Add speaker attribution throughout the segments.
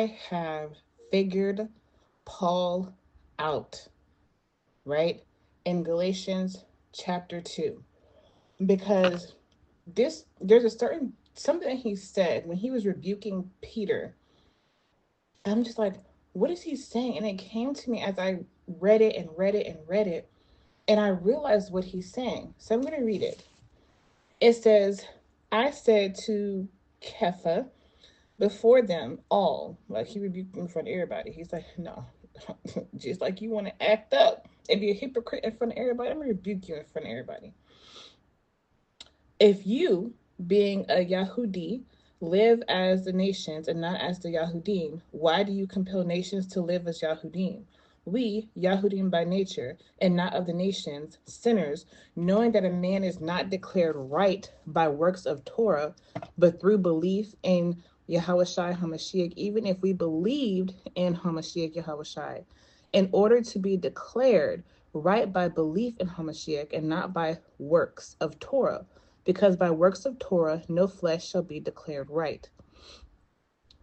Speaker 1: I have figured Paul out, right? In Galatians chapter 2. Because there's a certain something that he said when he was rebuking Peter. I'm just like, what is he saying? And it came to me as I read it and read it and read it, and I realized what he's saying. So I'm going to read it. It says, I said to Kepha before them all, like he rebuked them in front of everybody. He's like, no, just like you want to act up and be a hypocrite in front of everybody, I'm going to rebuke you in front of everybody. If you, being a Yahudi, live as the nations and not as the Yahudim, why do you compel nations to live as Yahudim? We, Yahudim by nature, and not of the nations, sinners, knowing that a man is not declared right by works of Torah, but through belief in Yahushai HaMashiach, even if we believed in HaMashiach Yahushai, in order to be declared right by belief in HaMashiach and not by works of Torah, because by works of Torah no flesh shall be declared right.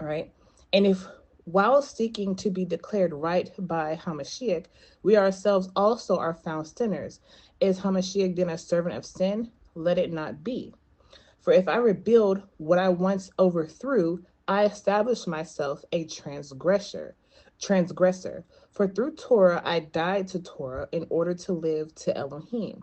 Speaker 1: All right. And if while seeking to be declared right by Hamashiach, we ourselves also are found sinners, is Hamashiach then a servant of sin? Let it not be. For if I rebuild what I once overthrew, I establish myself a transgressor. For through Torah I died to Torah in order to live to Elohim.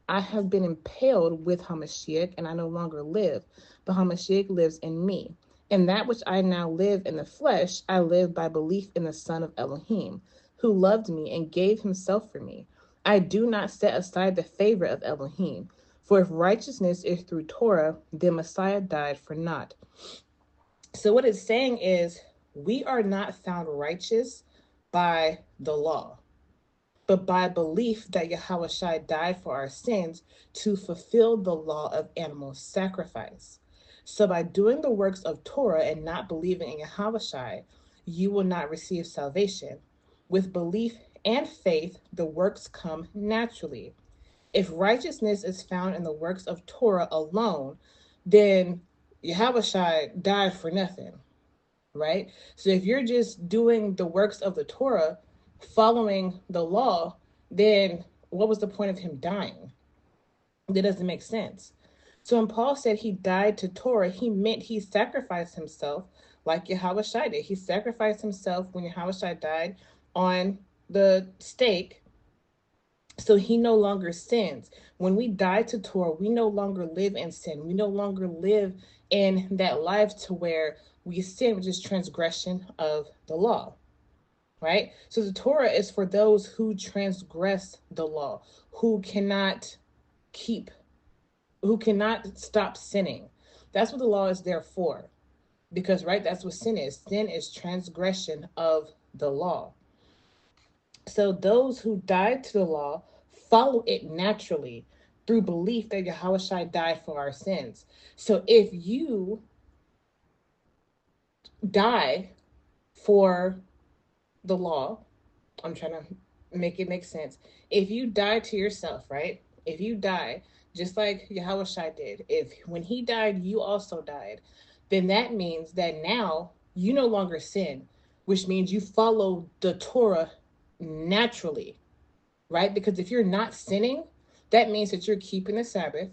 Speaker 1: I have been impaled with Hamashiach, and I no longer live, but Hamashiach lives in me. And that which I now live in the flesh, I live by belief in the Son of Elohim, who loved me and gave himself for me. I do not set aside the favor of Elohim. For if righteousness is through Torah, then Messiah died for naught. So what it's saying is, we are not found righteous by the law, but by belief that Yahushua died for our sins to fulfill the law of animal sacrifice. So by doing the works of Torah and not believing in Yahushua, you will not receive salvation. With belief and faith, the works come naturally. If righteousness is found in the works of Torah alone, then Yahushua died for nothing, right? So if you're just doing the works of the Torah, following the law, then what was the point of him dying? That doesn't make sense. So when Paul said he died to Torah, he meant he sacrificed himself like Yahushua did. He sacrificed himself when Yahushua died on the stake, so he no longer sins. When we die to Torah, we no longer live in sin. We no longer live in that life to where we sin, which is transgression of the law, right? So the Torah is for those who transgress the law, who cannot keep, who cannot stop sinning. That's what the law is there for. Because, right, that's what sin is. Sin is transgression of the law. So those who died to the law follow it naturally through belief that Yahushua died for our sins. So if you die for the law, I'm trying to make it make sense. If you die to yourself, right? If you die just like Yahushua did, if when he died, you also died, then that means that now you no longer sin, which means you follow the Torah naturally, right? Because if you're not sinning, that means that you're keeping the Sabbath.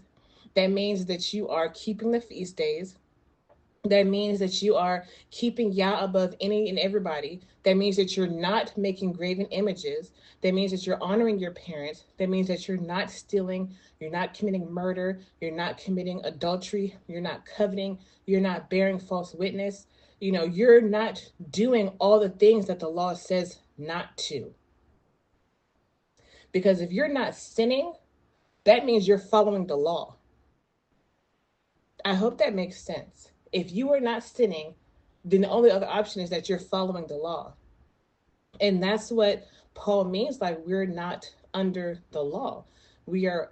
Speaker 1: That means that you are keeping the feast days. That means that you are keeping Yah above any and everybody. That means that you're not making graven images. That means that you're honoring your parents. That means that you're not stealing. You're not committing murder. You're not committing adultery. You're not coveting. You're not bearing false witness. You're not doing all the things that the law says not to. Because if you're not sinning, that means you're following the law. I hope that makes sense. If you are not sinning, then the only other option is that you're following the law. And that's what Paul means, like we're not under the law. We are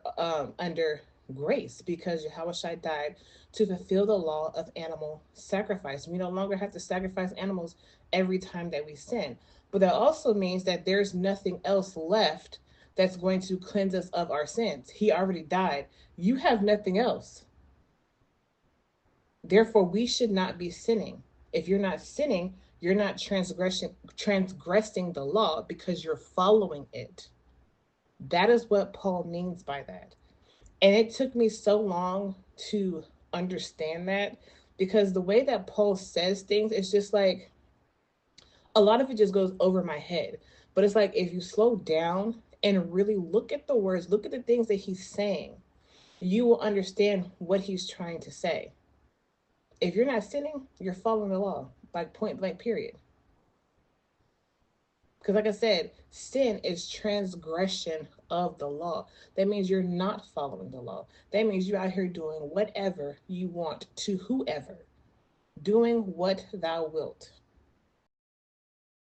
Speaker 1: under grace because Yahushua died to fulfill the law of animal sacrifice. We no longer have to sacrifice animals every time that we sin. But that also means that there's nothing else left that's going to cleanse us of our sins. He already died. You have nothing else. Therefore, we should not be sinning. If you're not sinning, You're not transgressing the law because you're following it. That is what Paul means by that. And it took me so long to understand that, because the way that Paul says things, it's just like a lot of it just goes over my head. But it's like if you slow down and really look at the words, look at the things that he's saying, you will understand what he's trying to say. If you're not sinning, you're following the law, like point blank, period. Because, like I said, sin is transgression of the law. That means you're not following the law. That means you're out here doing whatever you want to whoever, doing what thou wilt.